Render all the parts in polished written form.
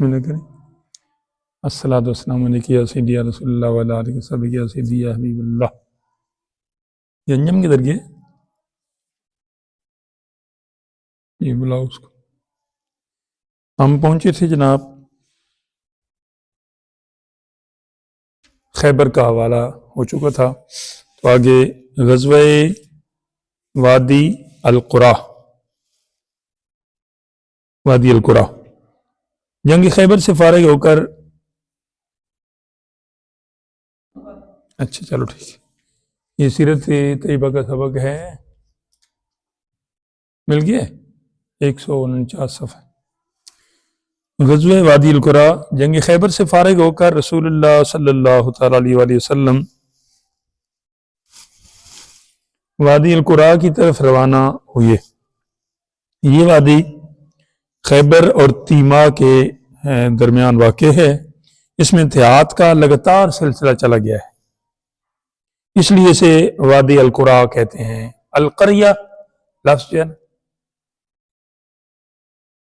میں کریں الصلاۃ والسلام علیکم یا سیدی یا رسول اللہ وعلی آلہ وصحبہ یا سیدی یا حبیب اللہ. یہ انجم کدھر گئے؟ یہ بلاؤ اس کو. ہم پہنچے تھے جناب خیبر کا حوالہ ہو چکا تھا، تو آگے غزوہ وادی القرا، وادی القرا جنگ خیبر سے فارغ ہو کر، اچھا چلو ٹھیک ہے، یہ سیرت طیبہ کا سبق ہے، مل گیا 149 صفحہ. غزوہ وادی القرا، جنگ خیبر سے فارغ ہو کر رسول اللہ صلی اللہ تعالیٰ علیہ وآلہ وسلم وادی القرا کی طرف روانہ ہوئے. یہ وادی خیبر اور تیما کے درمیان واقع ہے. اس میں دیہات کا لگاتار سلسلہ چلا گیا ہے، اس لیے اسے وادی القرا کہتے ہیں. القریہ لفظ جو ہے نا،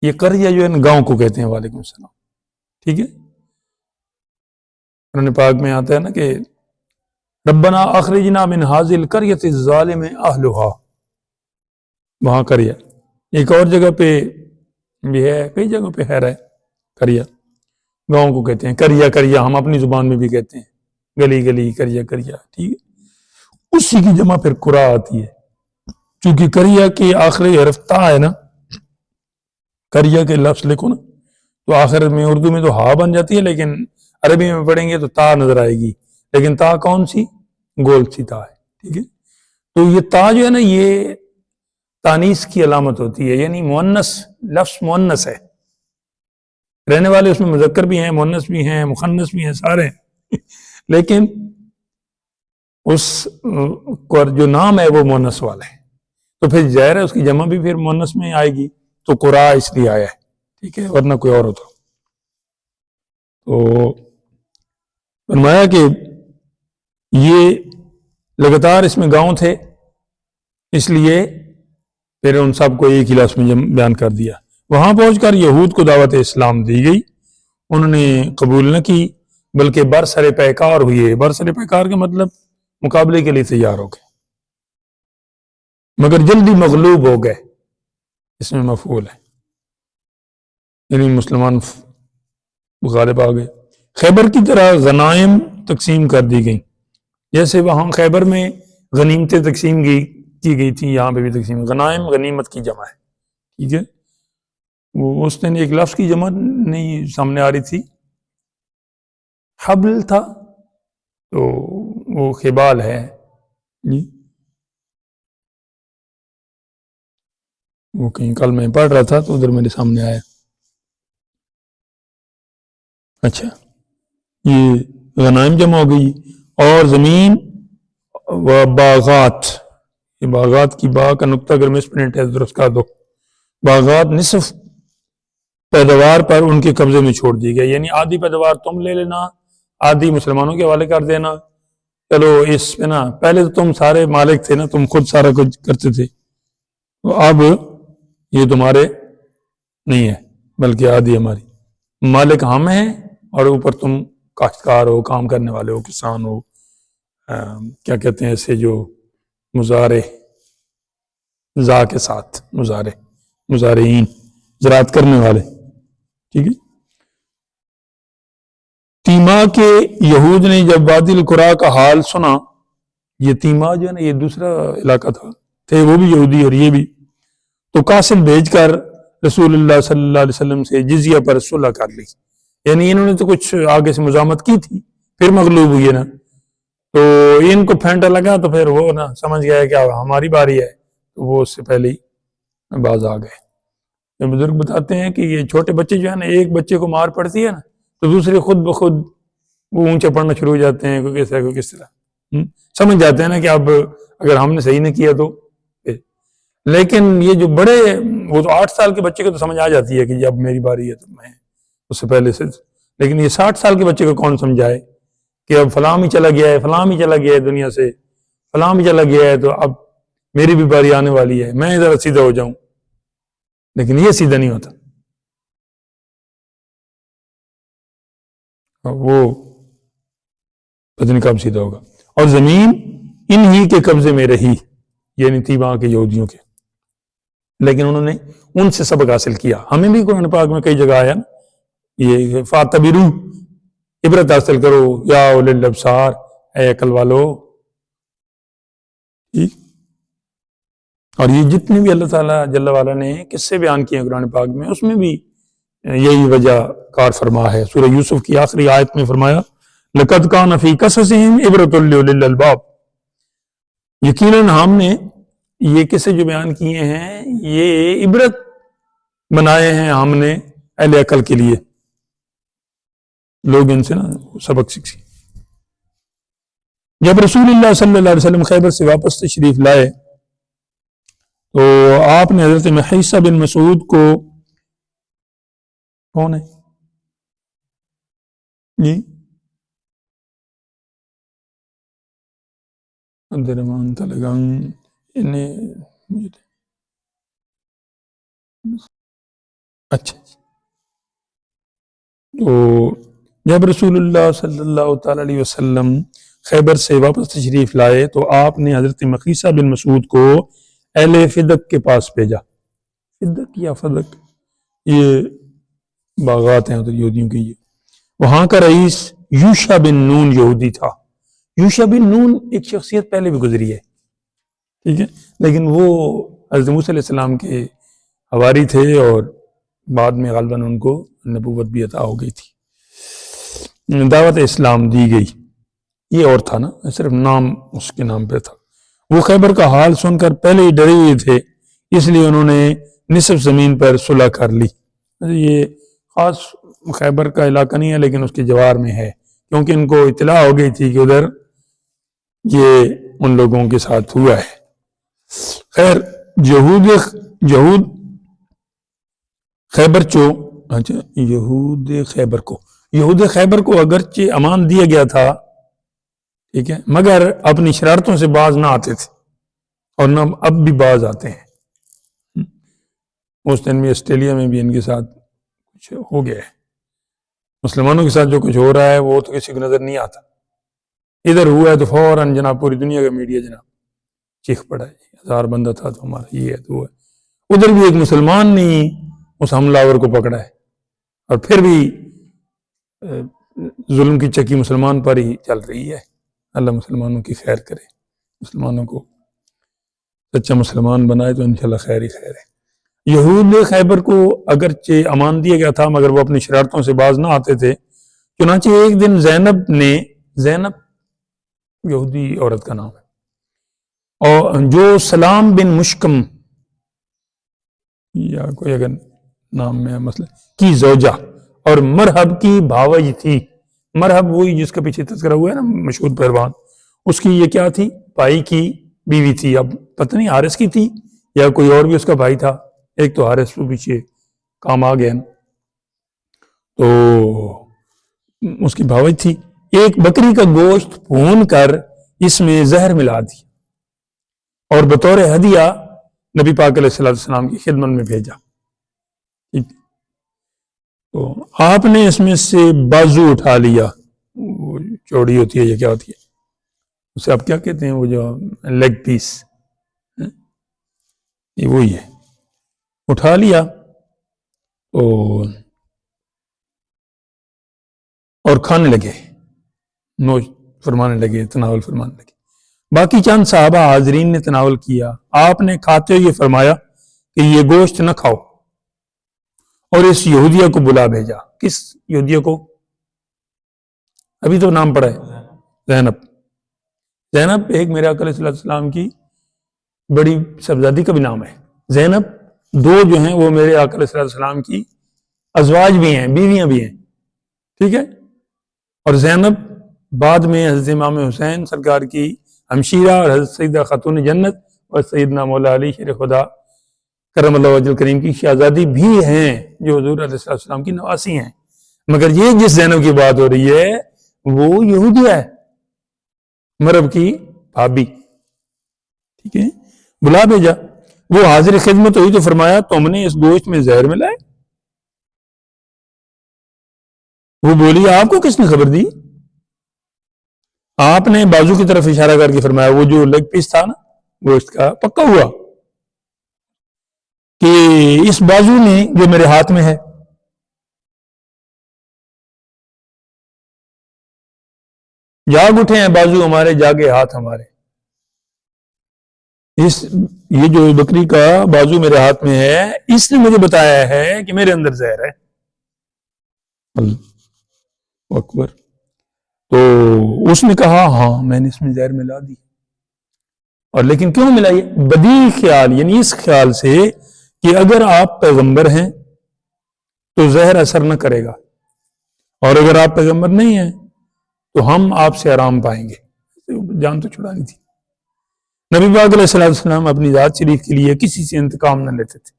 یہ قریہ جو ہے نا گاؤں کو کہتے ہیں. وعلیکم السلام. ٹھیک ہے، قرآن پاک میں آتا ہے نا کہ ربنا اخرجنا من هذه القرية الظالم اهلها، وہاں قریہ. ایک اور جگہ پہ بھی ہے، کئی جگہوں پہ ہے قریہ، گاؤں کو کہتے ہیں قریہ. قریہ ہم اپنی زبان میں بھی کہتے ہیں، گلی گلی قریہ قریہ. ٹھیک ہے، اسی کی جمع پھر قرا آتی ہے، چونکہ قریہ کے آخری حرف تا ہے نا. قریہ کے لفظ لکھو نا تو آخر میں اردو میں تو ہا بن جاتی ہے، لیکن عربی میں پڑھیں گے تو تا نظر آئے گی. لیکن تا کون سی؟ گول سی تا ہے. ٹھیک ہے، تو یہ تا جو ہے نا یہ تانیث کی علامت ہوتی ہے، یعنی مؤنث، لفظ مؤنث ہے. رہنے والے اس میں مذکر بھی ہیں، مؤنث بھی ہیں، مخنث بھی ہیں، سارے ہیں. لیکن اس کو جو نام ہے وہ مؤنث والا ہے، تو پھر ظاہر ہے اس کی جمع بھی پھر مؤنث میں آئے گی، تو قرا اس لیے آیا ہے. ٹھیک ہے، ورنہ کوئی اور ہوتا. تو فرمایا کہ یہ لگاتار اس میں گاؤں تھے، اس لیے پھر ان سب کو ایک ہی لفظ میں بیان کر دیا. وہاں پہنچ کر یہود کو دعوت اسلام دی گئی، انہوں نے قبول نہ کی، بلکہ برسر پیکار ہوئے. برسر پیکار کا مطلب مقابلے کے لیے تیار ہو گئے، مگر جلدی مغلوب ہو گئے. اس میں مفعول ہے، یعنی مسلمان غالب آ گئے. خیبر کی طرح غنائم تقسیم کر دی گئیں، جیسے وہاں خیبر میں غنیمتیں تقسیم کی گئی تھیں، یہاں پہ بھی تقسیم. غنائم غنیمت کی جمع ہے. ٹھیک ہے، وہ اس دن ایک لفظ کی جمع نہیں سامنے آ رہی تھی، حبل تھا تو وہ خبال ہے جی. وہ کہیں کل میں پڑھ رہا تھا تو ادھر میرے سامنے آیا. اچھا، یہ غنائم جمع ہو گئی. اور زمین و باغات، یہ باغات کی با کا نقطہ اگر مسپرنٹ ہے درست کر دو. باغات نصف پیداوار پر ان کے قبضے میں چھوڑ دی گئی، یعنی آدھی پیداوار تم لے لینا، آدھی مسلمانوں کے حوالے کر دینا. چلو اس پہ نا، پہلے تو تم سارے مالک تھے نا، تم خود سارا کچھ کرتے تھے، تو اب یہ تمہارے نہیں ہے بلکہ آدھی ہماری. مالک ہم ہیں اور اوپر تم کاشتکار ہو، کام کرنے والے ہو، کسان ہو، کیا کہتے ہیں اسے جو مزارع زا کے ساتھ مزارعین، زراعت کرنے والے. ٹھیک ہے. تیما کے یہود نے جب وادی القرا کا حال سنا، یہ تیما جو ہے نا یہ دوسرا علاقہ تھے وہ بھی یہودی اور یہ بھی، تو قاصد بھیج کر رسول اللہ صلی اللہ علیہ وسلم سے جزیہ پر صلح کر لی. یعنی انہوں نے تو کچھ آگے سے مزاحمت کی تھی، پھر مغلوب ہوئی نا، تو ان کو پھینٹا لگا، تو پھر وہ نا سمجھ گیا کہ ہماری باری ہے، تو وہ اس سے پہلے ہی باز آ گئے. بزرگ بتاتے ہیں کہ یہ چھوٹے بچے جو ہے نا، ایک بچے کو مار پڑتی ہے نا تو دوسرے خود بخود وہ اونچا پڑھنا شروع ہو جاتے ہیں، کوئی کس طرح سمجھ جاتے ہیں نا کہ اب اگر ہم نے صحیح نہیں کیا تو. لیکن یہ جو بڑے، وہ تو 8 سال کے بچے کو تو سمجھ آ جاتی ہے کہ اب میری باری ہے تو میں اس سے پہلے سے. لیکن یہ 60 سال کے بچے کو کون سمجھائے کہ اب فلاں ہی چلا گیا ہے، فلاں ہی چلا گیا ہے دنیا سے، فلاں ہی چلا گیا ہے، تو اب میری بھی باری آنے والی ہے، میں ذرا سیدھا ہو جاؤں. لیکن یہ سیدھا نہیں ہوتا. وہ پتہ نہیں کب سیدھا ہوگا. اور زمین انہی کے قبضے میں رہی، یعنی تھی وہاں کے یہودیوں کے، لیکن انہوں نے ان سے سبق حاصل کیا. ہمیں بھی قرآن پاک میں کئی جگہ آیا نا یہ فاتبرو، عبرت حاصل کرو یا اولل الابصار، اے عقل والو. ٹھیک. اور یہ جتنے بھی اللہ تعالیٰ جل وعلا نے قصے بیان کیے ہیں قرآن پاک میں، اس میں بھی یہی وجہ کار فرما ہے. سورہ یوسف کی آخری آیت میں فرمایا لَقَدْ كَانَ فِي قَصَصِهِمْ عِبْرَةٌ لِأُولِي الْأَلْبَابِ، یقیناً ہم نے یہ قصے جو بیان کیے ہیں یہ عبرت بنائے ہیں ہم نے اہل عقل کے لیے، لوگ ان سے نا سبق سیکھیں. جب رسول اللہ صلی اللہ علیہ وسلم خیبر سے واپس تشریف لائے تو آپ نے حضرت محیصہ بن مسعود کو، کون ہے جی؟ عبدالرحمن طلگان اچھا. تو جب رسول اللہ صلی اللہ تعالی علیہ وسلم خیبر سے واپس تشریف لائے تو آپ نے حضرت محیصہ بن مسعود کو اہل فدق کے پاس بھیجا. فدق یا فدق یہ باغات ہیں ادھر یہودیوں کے. یہ وہاں کا رئیس یوشع بن نون یہودی تھا. یوشع بن نون ایک شخصیت پہلے بھی گزری ہے، ٹھیک ہے، لیکن وہ حضرت موسیٰ علیہ السلام کے حواری تھے اور بعد میں غالباً ان کو نبوت بھی عطا ہو گئی تھی، دعوت اسلام دی گئی. یہ اور تھا نا، صرف نام اس کے نام پہ تھا. وہ خیبر کا حال سن کر پہلے ہی ڈرے ہوئے تھے، اس لیے انہوں نے نصف زمین پر صلح کر لی. یہ خاص خیبر کا علاقہ نہیں ہے لیکن اس کے جوار میں ہے، کیونکہ ان کو اطلاع ہو گئی تھی کہ ادھر یہ ان لوگوں کے ساتھ ہوا ہے. خیر یہود خیبر کو اگرچہ امان دیا گیا تھا، ٹھیک ہے، مگر اپنی شرارتوں سے باز نہ آتے تھے اور نہ اب بھی باز آتے ہیں. اس دن میں آسٹریلیا میں بھی ان کے ساتھ کچھ ہو گیا ہے. مسلمانوں کے ساتھ جو کچھ ہو رہا ہے وہ تو کسی کو نظر نہیں آتا. ادھر ہوا ہے تو فوراً جناب پوری دنیا کا میڈیا جناب چیخ پڑا ہے 1000 بندہ تھا تو ہمارا یہ ہے تو وہ ہے. ادھر بھی ایک مسلمان نے اس حملہ آور کو پکڑا ہے اور پھر بھی ظلم کی چکی مسلمان پر ہی چل رہی ہے. اللہ مسلمانوں کی خیر کرے، مسلمانوں کو سچا مسلمان بنائے تو انشاءاللہ خیر ہی خیر ہے. یہود خیبر کو اگرچہ امان دیا گیا تھا مگر وہ اپنی شرارتوں سے باز نہ آتے تھے. چنانچہ ایک دن زینب یہودی عورت کا نام ہے، اور جو سلام بن مشکم یا کوئی اگر نام میں مسئلہ کی زوجہ اور مرحب کی بھاوی تھی. مرحب وہی جس کا پیچھے تذکرہ ہوا ہے نا، مشہور پہلوان، اس کی یہ کیا تھی؟ بھائی کی بیوی تھی. اب پتہ نہیں حارث کی تھی یا کوئی اور بھی اس کا بھائی تھا. ایک تو حارث کو پیچھے کام آ گیا، تو اس کی بھاوی تھی. ایک بکری کا گوشت بھون کر اس میں زہر ملا دی اور بطور ہدیہ نبی پاک علیہ السلام کی خدمت میں بھیجا. تو آپ نے اس میں سے بازو اٹھا لیا، وہ چوڑی ہوتی ہے یا کیا ہوتی ہے اسے آپ کیا کہتے ہیں، وہ جو لیگ پیس، یہ وہی ہے، اٹھا لیا اور کھانے لگے، نوش فرمانے لگے، تناول فرمانے لگے. باقی چند صحابہ حاضرین نے تناول کیا. آپ نے کھاتے ہوئے فرمایا کہ یہ گوشت نہ کھاؤ اور اس یہودیہ کو بلا بھیجا. کس یہودیہ کو؟ ابھی تو نام پڑا ہے، زینب ایک میرے آقا علیہ السلام کی بڑی صاحبزادی کا بھی نام ہے. زینب دو جو ہیں وہ میرے آقا علیہ السلام کی ازواج بھی ہیں، بیویاں بھی ہیں، ٹھیک ہے. اور زینب بعد میں حضرت امام حسین سرکار کی ہمشیرہ اور حضرت سیدہ خاتون جنت اور سیدنا مولا علی شیر خدا کرم اللہ وجہ کریم کی شہزادی بھی ہیں جو حضور علیہ السلام کی نواسی ہیں. مگر یہ جس زینب کی بات ہو رہی ہے وہ یہودیہ ہے، مرب کی بھابی، ٹھیک ہے. بلا بھیجا، وہ حاضر خدمت ہوئی تو فرمایا تم نے اس گوشت میں زہر ملائے؟ وہ بولی آپ کو کس نے خبر دی؟ آپ نے بازو کی طرف اشارہ کر کے فرمایا، وہ جو لیگ پیس تھا نا گوشت کا، پکا ہوا کہ اس بازو نے جو میرے ہاتھ میں ہے، جاگ اٹھے ہیں بازو ہمارے، جاگے ہاتھ ہمارے. یہ جو بکری کا بازو میرے ہاتھ میں ہے، اس نے مجھے بتایا ہے کہ میرے اندر زہر ہے. اللہ اکبر. تو اس نے کہا ہاں میں نے اس میں زہر ملا دی. اور لیکن کیوں ملائی؟ بدیع خیال، یعنی اس خیال سے کہ اگر آپ پیغمبر ہیں تو زہر اثر نہ کرے گا، اور اگر آپ پیغمبر نہیں ہیں تو ہم آپ سے آرام پائیں گے. جان تو چھڑانی تھی. نبی پاک علیہ السلام اپنی ذات شریف کے لیے کسی سے انتقام نہ لیتے تھے،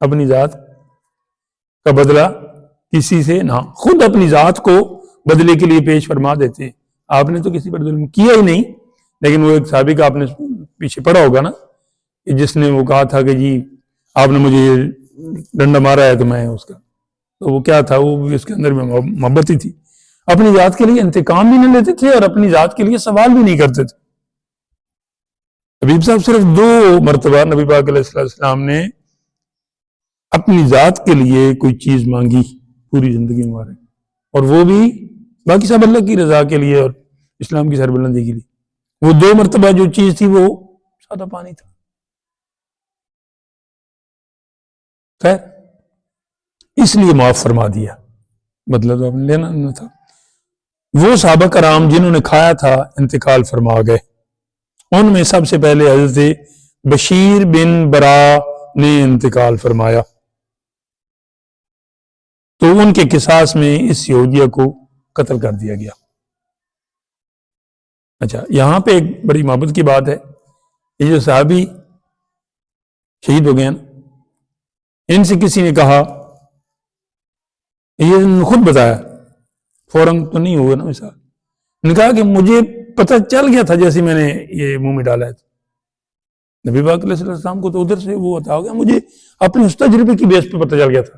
اپنی ذات کا بدلہ کسی سے نہ، خود اپنی ذات کو بدلے کے لیے پیش فرما دیتے. آپ نے تو کسی پر ظلم کیا ہی نہیں، لیکن وہ ایک صحابی کا آپ نے پیچھے پڑھا ہوگا نا، کہ جس نے وہ کہا تھا کہ جی آپ نے مجھے ڈنڈا مارا ہے تو میں اس کا، تو وہ کیا تھا، وہ اس کے اندر میں محبت ہی تھی. اپنی ذات کے لیے انتقام بھی نہیں لیتے تھے اور اپنی ذات کے لیے سوال بھی نہیں کرتے تھے. حبیب صاحب صرف 2 مرتبہ نبی پاک علیہ السلام نے اپنی ذات کے لیے کوئی چیز مانگی پوری زندگی میں، اور وہ بھی باقی سب اللہ کی رضا کے لیے اور اسلام کی سربلندی کے لیے. وہ 2 مرتبہ جو چیز تھی وہ سادہ پانی تھا. خیر اس لیے معاف فرما دیا، بدلہ تو آپ نے لینا نہ تھا. وہ صحابہ کرام جنہوں نے کھایا تھا انتقال فرما گئے. ان میں سب سے پہلے حضرت بشیر بن برا نے انتقال فرمایا، تو ان کے قصاص میں اس یہودیہ کو قتل کر دیا گیا. اچھا یہاں پہ ایک بڑی محبت کی بات ہے، یہ جو صحابی شہید ہو گئے نا، ان سے کسی نے کہا، یہ خود بتایا، فوراً تو نہیں ہوگا نا مثال، نے کہا کہ مجھے پتہ چل گیا تھا جیسے میں نے یہ منہ میں ڈالا ہے. نبی پاک علیہ السلام کو تو ادھر سے وہ عطا ہو گیا، مجھے اپنے اس تجربے کی بیس پہ پتہ چل گیا تھا.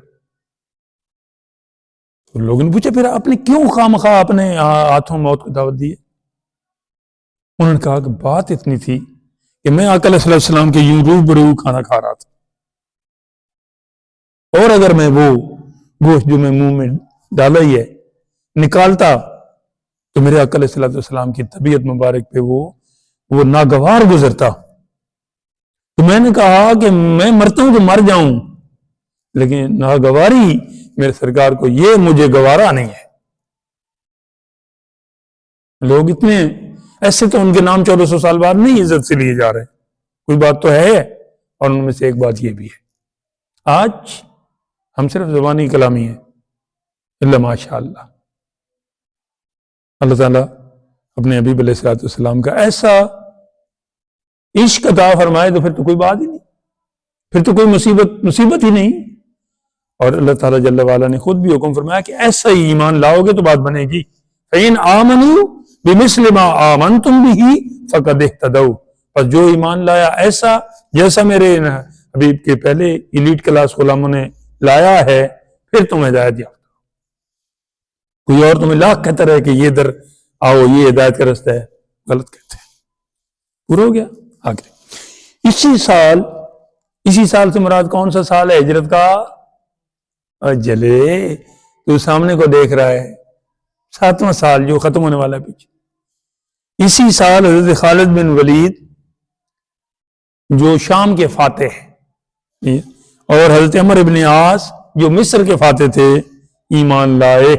تو لوگوں نے پوچھا پھر آپ نے کیوں خواہ اپنے ہاتھوں موت کو دعوت دی ہے؟ انہوں نے کہا کہ بات اتنی تھی کہ میں آقا علیہ السلام کے یوں روبرو کھانا کھا رہا تھا، اور اگر میں وہ گوشت جو میں منہ میں ڈالا ہی ہے نکالتا تو میرے آقا علیہ السلام کی طبیعت مبارک پہ وہ ناگوار گزرتا. تو میں نے کہا کہ میں مرتا ہوں تو مر جاؤں، لیکن ناگواری میرے سرکار کو یہ مجھے گوارا نہیں ہے. لوگ اتنے ایسے تو ان کے نام 1400 سال بعد نہیں عزت سے لیے جا رہے، کوئی بات تو ہے. اور ان میں سے ایک بات یہ بھی ہے، آج ہم صرف زبانی کلامی ہیں، اللہ ماشاء اللہ. اللہ تعالیٰ اپنے حبیب علیہ السلام کا ایسا عشق عطا فرمائے تو پھر تو کوئی بات ہی نہیں، پھر تو کوئی مصیبت ہی نہیں. اور اللہ تعالیٰ جل وعلا نے خود بھی حکم فرمایا کہ ایسا ہی ایمان لاؤ گے تو بات بنے گی. فَإِنْ آمَنُوا بِمِثْلِ مَا آمَنْتُمْ بِهِ فَقَدْ اهْتَدَوْا. پس جو ایمان لایا ایسا جیسا میرے حبیب کے پہلے ایلیٹ کلاس غلاموں نے لایا ہے، پھر تم ہدایت یافتہ. کوئی اور تمہیں لاکھ کہتا رہے کہ یہ در آؤ یہ ہدایت کا رستہ ہے، غلط کہتے ہیں. پورا ہو گیا. آگے اسی سال سے مراد کون سا سال ہے ہجرت کا؟ جلے تو سامنے کو دیکھ رہا ہے، 7واں سال جو ختم ہونے والا ہے پیچھے. اسی سال حضرت خالد بن ولید جو شام کے فاتح ہیں، اور حضرت عمر ابن عاص جو مصر کے فاتح تھے، ایمان لائے،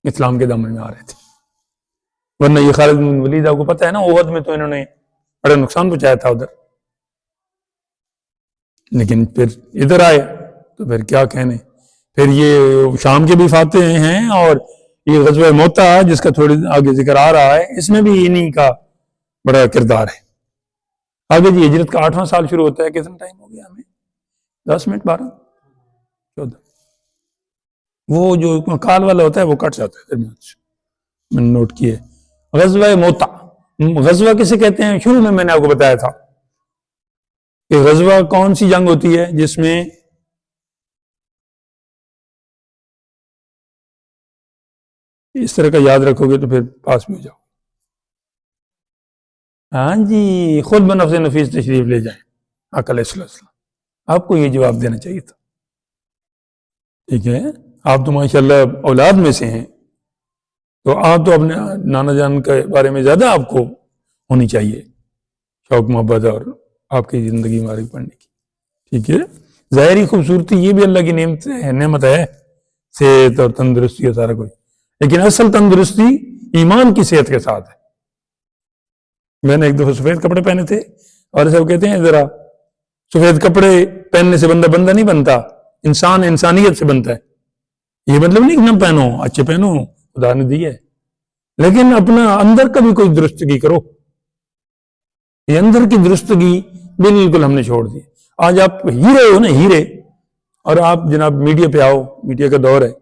اسلام کے دامن میں آ رہے تھے. ورنہ یہ خالد بن ولید آپ کو پتہ ہے نا، احد میں تو انہوں نے بڑا نقصان پہنچایا تھا ادھر، لیکن پھر ادھر آئے تو پھر کیا کہنے. پھر یہ شام کے بھی فاتح ہیں، اور یہ غزوہ موتا جس کا تھوڑی آگے ذکر آ رہا ہے، اس میں بھی انہی کا بڑا کردار ہے. آگے جی ہجرت کا 8واں سال شروع ہوتا ہے. کتنا ٹائم ہو گیا ہمیں؟ 10 منٹ 12 14. وہ جو کال والا ہوتا ہے وہ کٹ جاتا ہے درمیان سے، میں نے نوٹ کیے. غزوہ موتا غزوہ کسے کہتے ہیں؟ شروع میں نے آپ کو بتایا تھا کہ غزوہ کون سی جنگ ہوتی ہے جس میں اس طرح کا یاد رکھو گے تو پھر پاس بھی ہو جاؤ. ہاں جی، خود بنفس نفیس تشریف لے جائیں آقا علیہ السلام. آپ کو یہ جواب دینا چاہیے تھا. ٹھیک ہے، آپ تو ماشاءاللہ اولاد میں سے ہیں، تو آپ تو اپنے نانا جان کے بارے میں زیادہ آپ کو ہونی چاہیے شوق محبت اور آپ کی زندگی مبارک پڑھنے کی. ٹھیک ہے، ظاہری خوبصورتی یہ بھی اللہ کی نعمت ہے، صحت اور تندرستی اور سارا کچھ، لیکن اصل تندرستی ایمان کی صحت کے ساتھ ہے. میں نے ایک دفعہ سفید کپڑے پہنے تھے اور سب کہتے ہیں ذرا سفید کپڑے پہننے سے بندہ نہیں بنتا، انسان انسانیت سے بنتا ہے. یہ مطلب نہیں کہ نہ پہنو، اچھے پہنو، خدا نے دی ہے، لیکن اپنا اندر کا بھی کوئی درستگی کرو. یہ اندر کی درستگی بالکل ہم نے چھوڑ دی. آج آپ ہیرے ہو نا، ہیرے، اور آپ جناب میڈیا پہ آؤ، میڈیا کا دور ہے،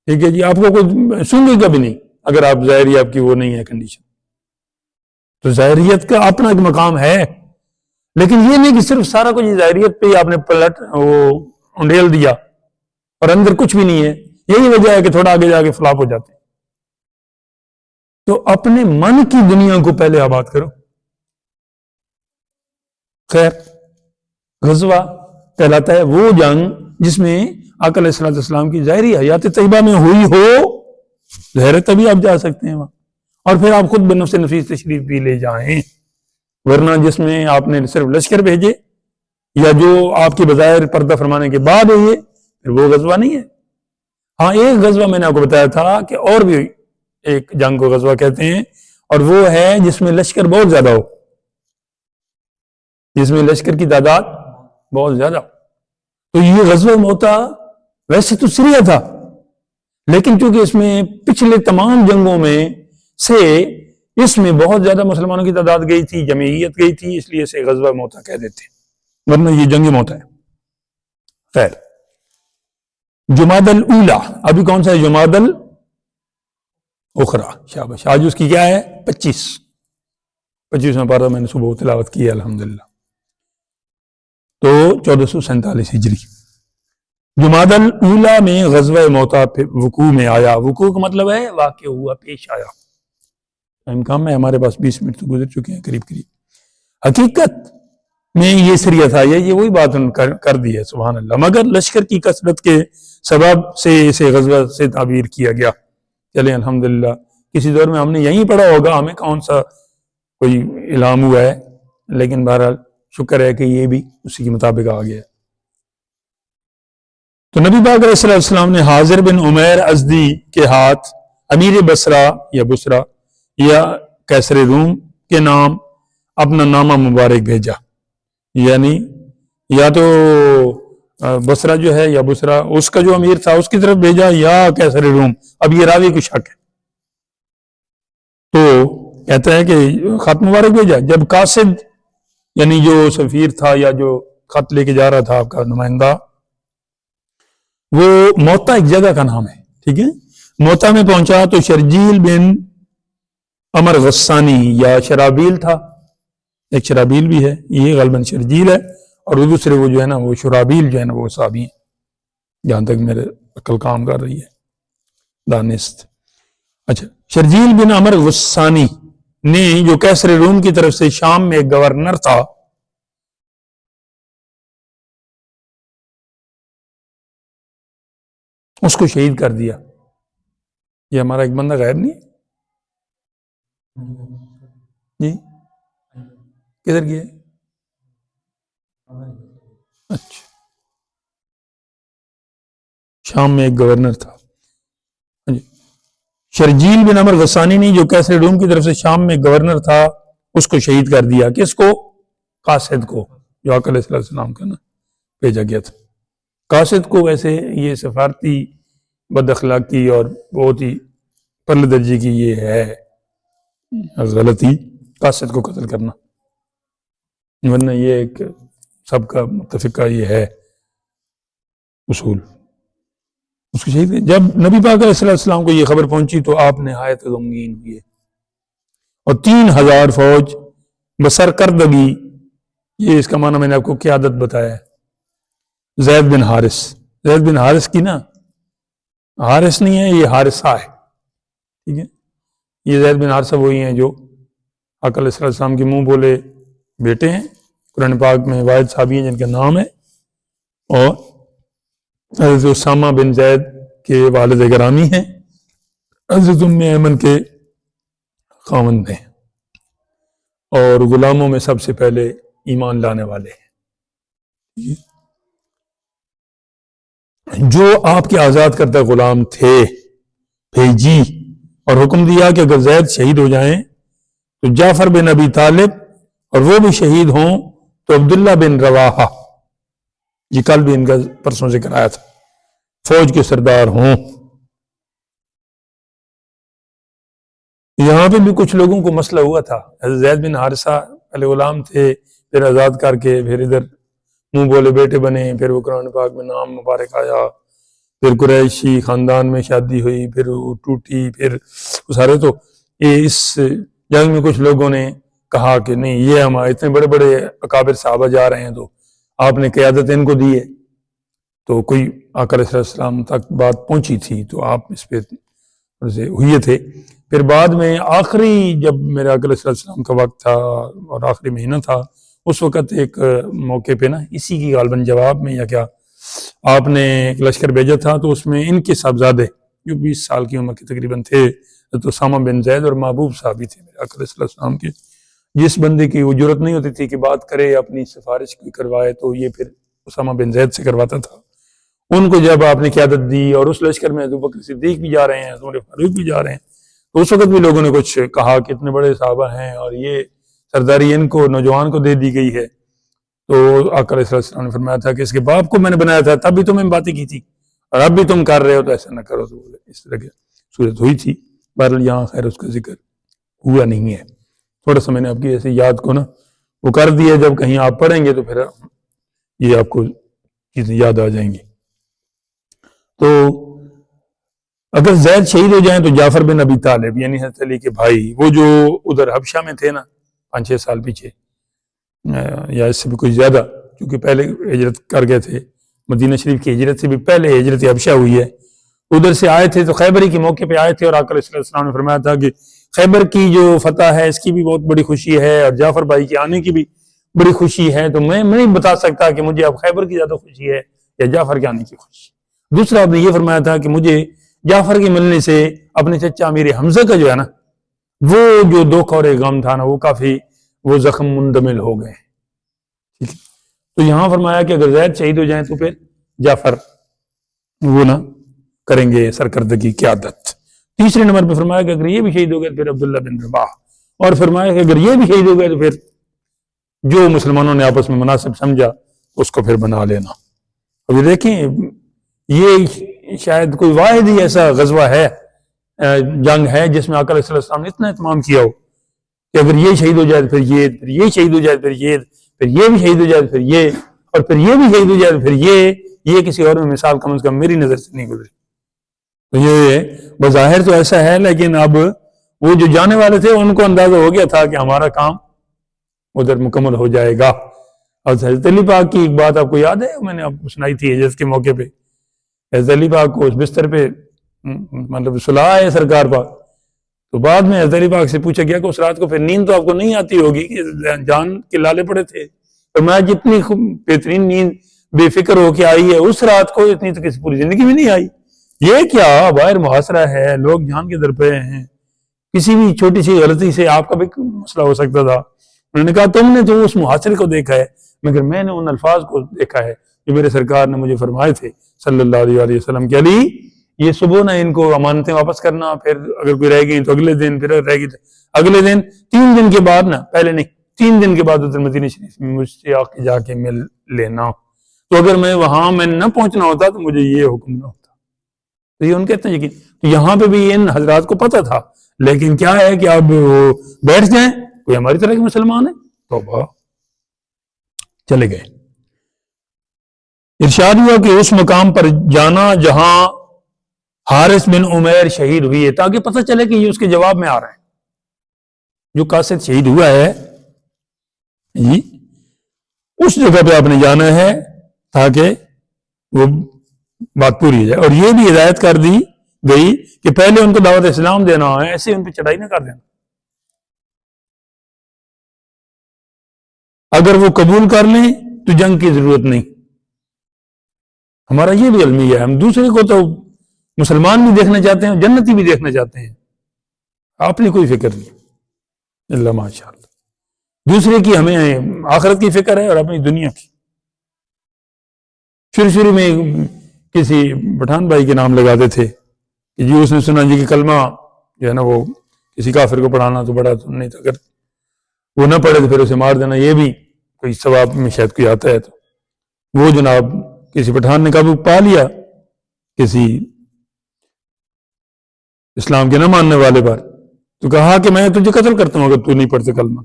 ٹھیک ہے جی، آپ کو کوئی سنگے گا بھی نہیں اگر آپ ظاہری آپ کی وہ نہیں ہے کنڈیشن. تو ظاہریت کا اپنا ایک مقام ہے، لیکن یہ نہیں کہ صرف سارا کچھ ظاہریت پہ ہی آپ نے انڈیل دیا اور اندر کچھ بھی نہیں ہے. یہی وجہ ہے کہ تھوڑا آگے جا کے فلاپ ہو جاتے ہیں. تو اپنے من کی دنیا کو پہلے آباد کرو. خیر، غزوہ کہلاتا ہے وہ جنگ جس میں آقا علیہ السلام کی ظاہری حیات طیبہ میں ہوئی ہو، ظاہر تبھی آپ جا سکتے ہیں وہاں، اور پھر آپ خود بنفس نفیس تشریف بھی لے جائیں. ورنہ جس میں آپ نے صرف لشکر بھیجے یا جو آپ کی بظاہر پردہ فرمانے کے بعد ہوئے، پھر وہ غزوہ نہیں ہے. ہاں، ایک غزوہ میں نے آپ کو بتایا تھا کہ اور بھی ایک جنگ کو غزوہ کہتے ہیں، اور وہ ہے جس میں لشکر بہت زیادہ ہو، جس میں لشکر کی تعداد بہت زیادہ ہو. تو یہ غزوہ موتا ویسے تو سریہ تھا، لیکن چونکہ اس میں پچھلے تمام جنگوں میں سے اس میں بہت زیادہ مسلمانوں کی تعداد گئی تھی، جمعیت گئی تھی، اس لیے اسے غزوہ موتا کہہ دیتے ہیں، ورنہ یہ جنگ موتا ہے. خیر، جمادی الاولیٰ، ابھی کون سا ہے؟ جمادی الاخری. شاباش. آج اس کی کیا ہے؟ 25واں پارہ میں نے صبح تلاوت کی ہے الحمدللہ. تو 1447 ہجری. جمادی الاولیٰ میں غزوہ موتا وقوع میں آیا. وقوع کا مطلب ہے واقع ہوا، پیش آیا. ٹائم کم ہے ہمارے پاس، 20 منٹ تو گزر چکے ہیں قریب. حقیقت میں یہ سریہ تھا، یہ وہی بات کر دی ہے، سبحان اللہ، مگر لشکر کی کثرت کے سبب سے اسے غزوہ سے تعبیر کیا گیا. چلیں الحمدللہ، کسی دور میں ہم نے یہیں پڑھا ہوگا، ہمیں کون سا کوئی الہام ہوا ہے، لیکن بہرحال شکر ہے کہ یہ بھی اسی کے مطابق آ گیا. تو نبی پاک علیہ السلام نے حاضر بن عمیر ازدی کے ہاتھ امیر بصرہ یا بصرہ یا قیصر روم کے نام اپنا نامہ مبارک بھیجا. یعنی یا تو بصرہ جو ہے یا بصرہ اس کا جو امیر تھا اس کی طرف بھیجا، یا قیصر روم. اب یہ راوی کو شک ہے، تو کہتا ہے کہ خط مبارک بھیجا. جب قاصد یعنی جو سفیر تھا یا جو خط لے کے جا رہا تھا آپ کا نمائندہ، وہ موتا ایک جگہ کا نام ہے، ٹھیک ہے، موتا میں پہنچا تو شرجیل بن عمر غسانی یا شرابیل تھا. ایک شرابیل بھی ہے، یہ غالباً شرجیل ہے، اور دوسرے وہ جو ہے نا وہ شرابیل جو ہے نا وہ صحابی ہیں، جہاں تک میرے عقل کام کر رہی ہے، دانست. اچھا، شرجیل بن عمر غسانی نے، جو قیصر روم کی طرف سے شام میں ایک گورنر تھا، اس کو شہید کر دیا. یہ ہمارا ایک بندہ غائب نہیں جی، کدھر گیا؟ اچھا، شام میں ایک گورنر تھا. شرجیل بن عمر غسانی نے، جو قیصر روم کی طرف سے شام میں گورنر تھا، اس کو شہید کر دیا. کس کو؟ قاصد کو، جو آقا علیہ السلام کا نا بھیجا گیا تھا. قاصد کو ویسے یہ سفارتی بد اخلاقی اور بہت ہی پرلے درجے کی یہ ہے غلطی، قاصد کو قتل کرنا، ورنہ یہ ایک سب کا متفقہ یہ ہے اصول. اس کو شہید. جب نبی پاک علیہ السلام کو یہ خبر پہنچی تو آپ نہایت غمگین ہوئے، اور 3000 فوج بسرکردگی، یہ اس کا معنی میں نے آپ کو قیادت بتایا ہے، زید بن حارث کی نا، حارث نہیں ہے، یہ حارثہ ہے، ٹھیک ہے، یہ زید بن حارثہ وہی ہیں جو آقا علیہ السلام کے منہ بولے بیٹے ہیں، قرآن پاک میں واحد صحابی ہیں جن کا نام ہے، اور حضرت اسامہ بن زید کے والد گرامی ہیں، حضرت ام ایمن کے خاوند ہیں، اور غلاموں میں سب سے پہلے ایمان لانے والے ہیں۔ جو آپ کے آزاد کردہ غلام تھے بھیجی، اور حکم دیا کہ اگر زید شہید ہو جائیں تو جعفر بن ابی طالب، اور وہ بھی شہید ہوں تو عبداللہ بن رواحہ، یہ کل بھی ان کا پرسوں ذکر آیا تھا، فوج کے سردار ہوں۔ یہاں پہ بھی کچھ لوگوں کو مسئلہ ہوا تھا، زید بن حارثہ پہلے غلام تھے، پھر آزاد کر کے پھر ادھر منہ بولے بیٹے بنے، پھر وہ قرآن پاک میں نام مبارک آیا، پھر قریشی خاندان میں شادی ہوئی، پھر وہ ٹوٹی، پھر سارے تو اس جنگ میں کچھ لوگوں نے کہا کہ نہیں، یہ ہمارے اتنے بڑے بڑے اکابر صحابہ جا رہے ہیں تو آپ نے قیادت ان کو دی ہے، تو کوئی آقا علیہ السلام تک بات پہنچی تھی تو آپ اس پہ ہوئے تھے۔ پھر بعد میں آخری جب میرے آقا علیہ السلام کا وقت تھا اور آخری مہینہ تھا، اس وقت ایک موقع پہ نا اسی کی غالباً جواب میں یا کیا آپ نے ایک لشکر بھیجا تھا، تو اس میں ان کے صاحبزادے جو 20 سال کی عمر کے تقریباً تھے، تو اسامہ بن زید اور محبوب صحابی تھے میرے آقا علیہ السلام کے، جس بندے کی وہ جرت نہیں ہوتی تھی کہ بات کرے اپنی سفارش کی کروائے، تو یہ پھر اسامہ بن زید سے کرواتا تھا۔ ان کو جب آپ نے قیادت دی اور اس لشکر میں ابو بکر صدیق بھی جا رہے ہیں، عمر فاروق بھی جا رہے ہیں، تو اس وقت بھی لوگوں نے کچھ کہا کہ اتنے بڑے صحابہ ہیں اور یہ سرداری ان کو نوجوان کو دے دی گئی ہے، تو آقا علیہ السلام نے فرمایا تھا کہ اس کے باپ کو میں نے بنایا تھا، تب بھی تمہیں باتیں کی تھی، اور اب بھی تم کر رہے ہو تو ایسا نہ کرو، تو اس طرح کی صورت ہوئی تھی۔ بہرحال یہاں خیر اس کا ذکر ہوا نہیں ہے، تھوڑا سا میں نے آپ کی ایسے یاد کو نا وہ کر دیا، جب کہیں آپ پڑھیں گے تو پھر یہ آپ کو چیزیں یاد آ جائیں گی۔ تو اگر زید شہید ہو جائیں تو جعفر بن ابی طالب یعنی حضرت علی کے بھائی، وہ جو ادھر حبشہ میں تھے نا 5-6 سال پیچھے یا اس سے بھی کچھ زیادہ، کیونکہ پہلے ہجرت کر گئے تھے، مدینہ شریف کی ہجرت سے بھی پہلے ہجرت حبشہ ہوئی ہے، ادھر سے آئے تھے تو خیبری کے موقع پہ آئے تھے، اور آقا علیہ السلام نے فرمایا تھا کہ خیبر کی جو فتح ہے اس کی بھی بہت بڑی خوشی ہے، اور جعفر بھائی کے آنے کی بھی بڑی خوشی ہے، تو میں نہیں بتا سکتا کہ مجھے اب خیبر کی زیادہ خوشی ہے یا جعفر کے آنے کی خوشی۔ دوسرا آپ نے یہ فرمایا تھا کہ مجھے جعفر کے ملنے سے اپنے چچا میرے حمزہ کا جو ہے نا وہ جو دکھ اور غم تھا نا وہ کافی وہ زخم مندمل ہو گئے، ٹھیک ہے۔ تو یہاں فرمایا کہ اگر زید شہید ہو جائیں تو پھر جعفر وہ نہ کریں گے سرکردگی قیادت۔ تیسرے نمبر پہ فرمایا کہ اگر یہ بھی شہید ہو گئے تو پھر عبداللہ بن رواحہ، اور فرمایا کہ اگر یہ بھی شہید ہو گئے تو پھر جو مسلمانوں نے آپس میں مناسب سمجھا اس کو پھر بنا لینا۔ ابھی دیکھیں یہ شاید کوئی واحد ہی ایسا غزوہ ہے، جنگ ہے جس میں آقا علیہ السلام نے اتنا اہتمام کیا ہو کہ اگر یہ شہید ہو جائے تو پھر یہ شہید ہو جائے پھر یہ بھی شہید ہو جائے پھر یہ، اور پھر یہ بھی شہید ہو جائے پھر یہ کسی اور میں مثال کم از کم میری نظر سے نہیں گزری۔ تو یہ بظاہر تو ایسا ہے، لیکن اب وہ جو جانے والے تھے ان کو اندازہ ہو گیا تھا کہ ہمارا کام ادھر مکمل ہو جائے گا۔ اور حضرت علی پاک کی ایک بات آپ کو یاد ہے، میں نے آپ کو سنائی تھی ہجرت کے موقع پہ، حضرت علی پاک کو اس بستر پہ مطلب سلا ہے سرکار پاک، تو بعد میں حضرت علی پاک سے پوچھا گیا کہ اس رات کو پھر نیند تو آپ کو نہیں آتی ہوگی کہ جان کے لالے پڑے تھے، تو میں جتنی بہترین نیند بے فکر ہو کے آئی ہے اس رات کو اتنی تو کسی پوری زندگی میں نہیں آئی۔ یہ کیا باہر محاصرہ ہے، لوگ جان کے در پہ ہیں، کسی بھی چھوٹی سی غلطی سے آپ کا بھی مسئلہ ہو سکتا تھا۔ انہوں نے کہا تم نے تو اس محاصرے کو دیکھا ہے، مگر میں نے ان الفاظ کو دیکھا ہے جو میرے سرکار نے مجھے فرمائے تھے صلی اللہ علیہ وسلم کہ علی یہ صبح نہ ان کو امانتیں واپس کرنا، پھر اگر کوئی رہ گئی تو اگلے دن، پھر رہ گئی اگلے دن، 3 دن کے بعد نا، پہلے نہیں 3 دن کے بعد ادھر مدینہ شریف میں مجھ سے آ کے جا کے مل لینا، تو اگر میں وہاں میں نہ پہنچنا ہوتا تو مجھے یہ حکم نہ ہوتا۔ تو یہ ان کہتے ہیں یقین، تو یہاں پہ بھی ان حضرات کو پتہ تھا، لیکن کیا ہے کہ اب وہ بیٹھ جائیں، کوئی ہماری طرح کے مسلمان ہے، توبہ، چلے گئے۔ ارشاد ہوا کہ اس مقام پر جانا جہاں حارث بن عمیر شہید ہوئی ہے، تاکہ پتہ چلے کہ یہ اس کے جواب میں آ رہا ہے، جو قاصد شہید ہوا ہے اس جگہ پہ آپ نے جانا ہے تاکہ وہ بات پوری ہو جائے۔ اور یہ بھی ہدایت کر دی گئی کہ پہلے ان کو دعوت اسلام دینا ہے، ایسے ان پہ چڑھائی نہ کر دینا. اگر وہ قبول کر لیں تو جنگ کی ضرورت نہیں. ہمارا یہ بھی المیہ ہے، ہم دوسرے کو تو مسلمان بھی دیکھنا چاہتے ہیں، جنتی بھی دیکھنا چاہتے ہیں، اپنی کوئی فکر نہیں. اللہ ماشاء اللہ. دوسرے کی ہمیں آخرت کی فکر ہے اور اپنی دنیا کی. شروع میں کسی پٹھان بھائی کے نام لگاتے تھے کہ جی اس نے سنا جی کہ کلمہ جو ہے نا وہ کسی کافر کو پڑھانا تو بڑا تو نہیں تھا، اگر وہ نہ پڑھے تو پھر اسے مار دینا، یہ بھی کوئی ثواب میں شاید کوئی آتا ہے. تو وہ جناب کسی پٹھان نے قابو پا لیا کسی اسلام کے نہ ماننے والے پر، تو کہا کہ میں تجھے قتل کرتا ہوں اگر تو نہیں پڑھتے کلمہ.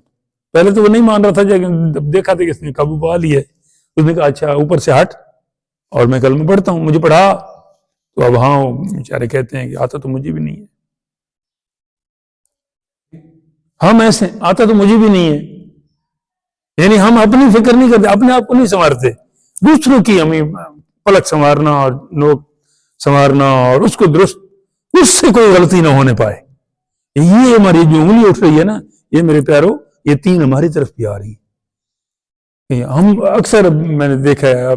پہلے تو وہ نہیں مان رہا تھا، جب دیکھا تھا کہ اس نے قابو پا لیا، اس نے کہا اچھا اوپر سے ہٹ اور میں کلمہ پڑھتا ہوں، مجھے پڑھا. تو اب ہاں بیچارے کہتے ہیں کہ آتا تو مجھے بھی نہیں ہے. ہم ایسے آتا تو مجھے بھی نہیں ہے، یعنی ہم اپنی فکر نہیں کرتے، اپنے آپ کو نہیں سنوارتے، دوسروں کی ہمیں پلک سنوارنا اور نوک سنوارنا اور اس کو درست، اس سے کوئی غلطی نہ ہونے پائے. یہ ہماری جو انگلی اٹھ رہی ہے نا، یہ میرے پیارو یہ تین ہماری طرف بھی آ رہی ہے. ہم اکثر میں نے دیکھا ہے،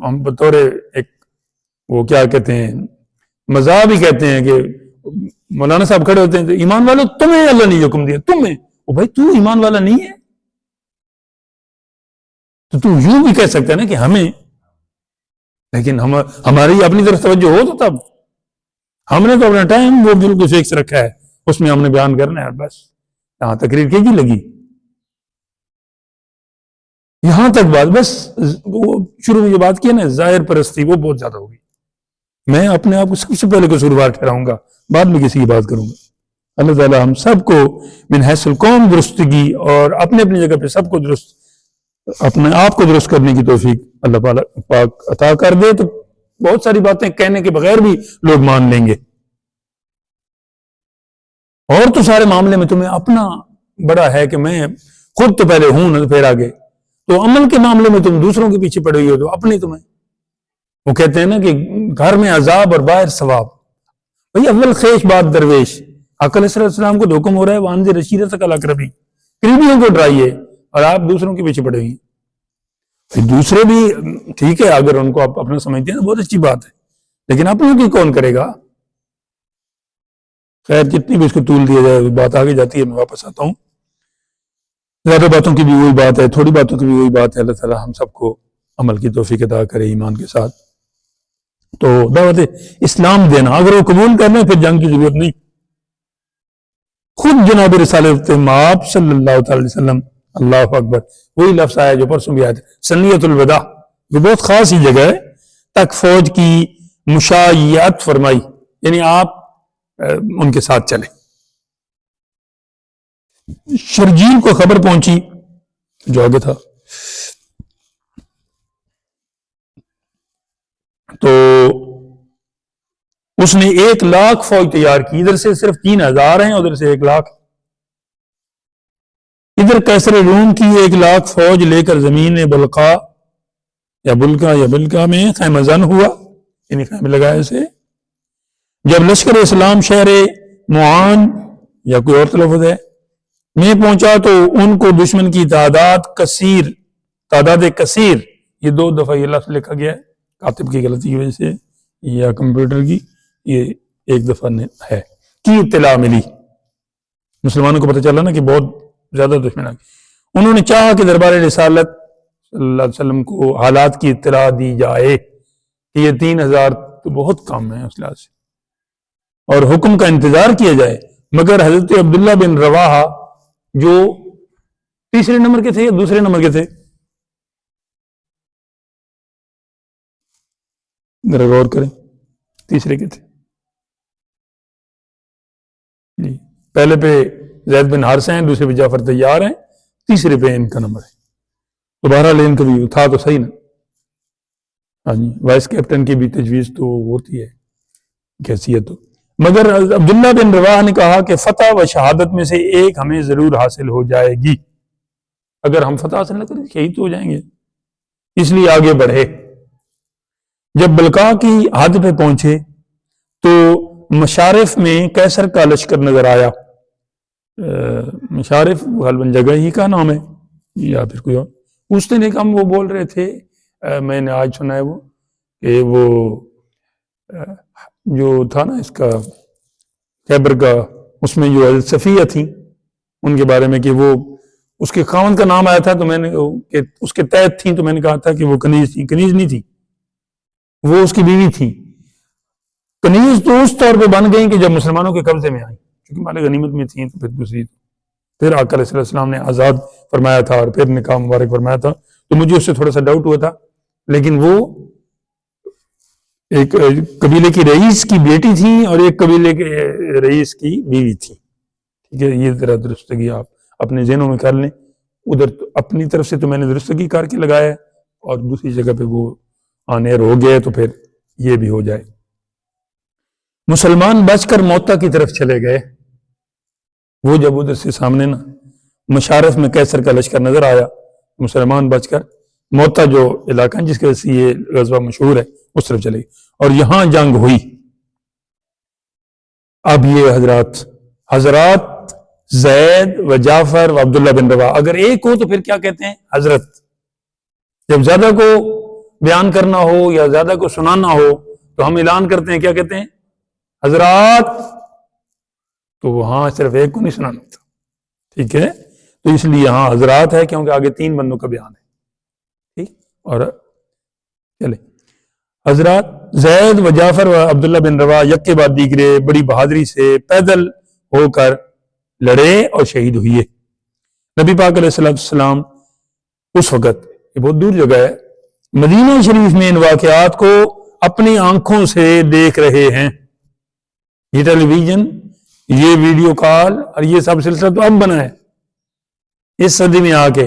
ہم بطور ایک وہ کیا کہتے ہیں مزاح بھی کہتے ہیں کہ مولانا صاحب کھڑے ہوتے ہیں تو ایمان والو تمہیں اللہ نے حکم دیا، تمہیں او بھائی تو ایمان والا نہیں ہے تو یوں بھی کہہ سکتا ہے نا کہ ہمیں، لیکن ہماری اپنی طرف توجہ ہو تو تب. ہم نے تو اپنا ٹائم وہ بالکل فکس رکھا ہے، اس میں ہم نے بیان کرنا ہے، بس یہاں تقریر کی جی لگی یہاں تک بات، بس وہ شروع میں جو بات کی نا ظاہر پرستی وہ بہت زیادہ ہوگی. میں اپنے آپ کو سب سے پہلے قصوروار ٹھہراؤں گا، بعد میں کسی کی بات کروں گا. اللہ تعالی ہم سب کو من حیث القوم درستگی اور اپنے اپنی جگہ پہ سب کو درست، اپنے آپ کو درست کرنے کی توفیق اللہ پاک عطا کر دے. تو بہت ساری باتیں کہنے کے بغیر بھی لوگ مان لیں گے. اور تو سارے معاملے میں تمہیں اپنا بڑا ہے کہ میں خود تو پہلے ہوں نہ پھر آگے. تو عمل کے معاملے میں تم دوسروں کے پیچھے پڑے ہوئے ہو تو اپنی تمہیں، وہ کہتے ہیں نا کہ گھر میں عذاب اور باہر ثواب. بھئی اول خیش بات درویش، آقا علیہ السلام کو حکم ہو رہا ہے وانذر عشیرتک الاقربین، قریبیوں کو ڈرائیے، اور آپ دوسروں کے پیچھے پڑے ہوئے ہیں. دوسرے بھی ٹھیک ہے اگر ان کو آپ اپنا سمجھتے ہیں بہت اچھی بات ہے، لیکن اپنوں کی کون کرے گا. خیر جتنی بھی اس کو طول دیا جائے بات آگے جاتی ہے، میں واپس آتا ہوں. زیادہ باتوں کی بھی وہی بات ہے، تھوڑی باتوں کی بھی وہی بات ہے. اللہ تعالی ہم سب کو عمل کی توفیق عطا کرے ایمان کے ساتھ. تو دعوت اسلام دینا، اگر وہ قبول کرنا پھر جنگ کی ضرورت نہیں. خود جناب رسالت مآب صلی اللہ تعالی وسلم، اللہ اکبر، وہی لفظ آیا جو پرسوں بھی آیا تھا، سنیت الوداع، یہ بہت خاص ہی جگہ ہے، تک فوج کی مشایعت فرمائی، یعنی آپ ان کے ساتھ چلیں. شرجیل کو خبر پہنچی جو آگے تھا، تو اس نے 1,00,000 فوج تیار کی. ادھر سے صرف 3,000 ہیں، ادھر سے 1,00,000. ادھر کیسر روم کی 1,00,000 فوج لے کر زمین بلقا یا بلقا میں خیمہ زن ہوا، یعنی خیمہ لگائے سے. جب لشکر اسلام شہر معان یا کوئی اور تلفظ ہے میں پہنچا تو ان کو دشمن کی تعداد کثیر، یہ 2 دفعہ یہ لفظ لکھا گیا ہے کاتب کی غلطی کی وجہ سے یا کمپیوٹر کی، یہ 1 دفعہ ہے کی اطلاع ملی. مسلمانوں کو پتہ چلا نا کہ بہت زیادہ دشمن آ گئے. انہوں نے چاہا کہ دربار رسالت صلی اللہ علیہ وسلم کو حالات کی اطلاع دی جائے کہ یہ 3,000 تو بہت کم ہے اس لحاظ سے، اور حکم کا انتظار کیا جائے. مگر حضرت عبداللہ بن رواحہ جو تیسرے نمبر کے تھے یا دوسرے نمبر کے تھے، ذرا غور کریں، تیسرے کے تھے جی. پہلے پہ زید بن حارثہ ہیں، دوسرے پہ جعفر طیار ہیں، تیسرے پہ ان کا نمبر ہے. تو بہرحال ان کا بھی تھا تو صحیح نا. ہاں جی، وائس کیپٹن کی بھی تجویز تو ہوتی ہے کیسیت تو. مگر عبداللہ بن رواحہ نے کہا کہ فتح و شہادت میں سے ایک ہمیں ضرور حاصل ہو جائے گی، اگر ہم فتح حاصل نہ کریں شہید تو ہو جائیں گے، اس لیے آگے بڑھے. جب بلقا کی حد پہ پہنچے تو مشارف میں کیسر کا لشکر نظر آیا. مشارف غالباً جگہ ہی کا نام ہے یا پھر کوئی اور. اس دن ایک ہم وہ بول رہے تھے، میں نے آج سنا ہے وہ کہ وہ جو تھا نا اس کا خیبر کا، اس میں جو حضرت صفیہ تھیں ان کے بارے میں کہ وہ اس کے خاوند کا نام آیا تھا، تو میں نے کہ اس کے تحت تھیں، تو میں نے کہا تھا کہ وہ کنیز تھیں. کنیز نہیں تھی، وہ اس کی بیوی تھی. کنیز تو اس طور پہ بن گئی کہ جب مسلمانوں کے قبضے میں آئی، کیونکہ مال غنیمت میں تھیں. تو پھر دوسری پھر آقا علیہ السلام نے آزاد فرمایا تھا اور پھر نکاح مبارک فرمایا تھا. تو مجھے اس سے تھوڑا سا ڈاؤٹ ہوا تھا، لیکن وہ ایک قبیلے کی رئیس کی بیٹی تھی اور ایک قبیلے کے رئیس کی بیوی تھی. ٹھیک ہے، یہ ذرا درستگی آپ اپنے ذہنوں میں کر لیں. ادھر اپنی طرف سے تو میں نے درستگی کر کے لگایا ہے، اور دوسری جگہ پہ وہ آنیر ہو گئے تو پھر یہ بھی ہو جائے. مسلمان بچ کر موتا کی طرف چلے گئے. وہ جب ادھر سے سامنے نا مشارف میں کیسر کا لشکر نظر آیا، مسلمان بچ کر موتا جو علاقہ ہے جس کے سے یہ غزوہ مشہور ہے اس طرف چلے گئے، اور یہاں جنگ ہوئی. اب یہ حضرات زید و جعفر و عبداللہ بن رواحہ، اگر ایک ہو تو پھر کیا کہتے ہیں؟ حضرت. جب زیادہ کو بیان کرنا ہو یا زیادہ کو سنانا ہو تو ہم اعلان کرتے ہیں، کیا کہتے ہیں؟ حضرات. تو وہاں صرف ایک کو نہیں سنانا تھا. ٹھیک ہے، تو اس لیے یہاں حضرات ہے کیونکہ آگے 3 بندوں کا بیان ہے. ٹھیک، اور چلے حضرات زید و جعفر و عبداللہ بن رواحہ یک کے بعد دیگرے بڑی بہادری سے پیدل ہو کر لڑے اور شہید ہوئے. نبی پاک علیہ السلام اس وقت، یہ بہت دور جگہ ہے، مدینہ شریف میں ان واقعات کو اپنی آنکھوں سے دیکھ رہے ہیں. یہ ٹیلی ویژن، یہ ویڈیو کال اور یہ سب سلسلہ تو اب بنا ہے اس صدی میں آ کے،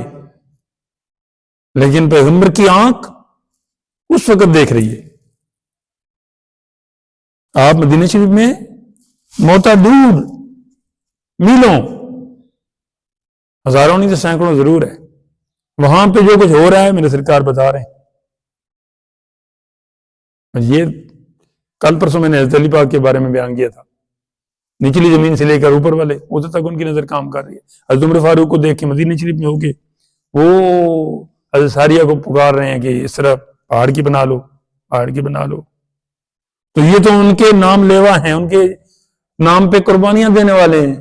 لیکن پیغمبر کی آنکھ اس وقت دیکھ رہی ہے. آپ مدینہ شریف میں موتا دور میلوں، ہزاروں نہیں تو سینکڑوں ضرور ہے. وہاں پہ جو کچھ ہو رہا ہے میرے سرکار بتا رہے ہیں. یہ کل پرسوں میں نے حضرت علی پاک کے بارے میں بیان کیا تھا، نچلی زمین سے لے کر اوپر والے ادھر تک ان کی نظر کام کر رہی ہے. حضرت عمر فاروق کو دیکھ کے مدینہ شریف میں ہو کے وہ حضرت ساریہ کو پکار رہے ہیں کہ اس طرح پہاڑ کی بنا لو، پہاڑ کی بنا لو. تو یہ تو ان کے نام لیوا ہیں، ان کے نام پہ قربانیاں دینے والے ہیں.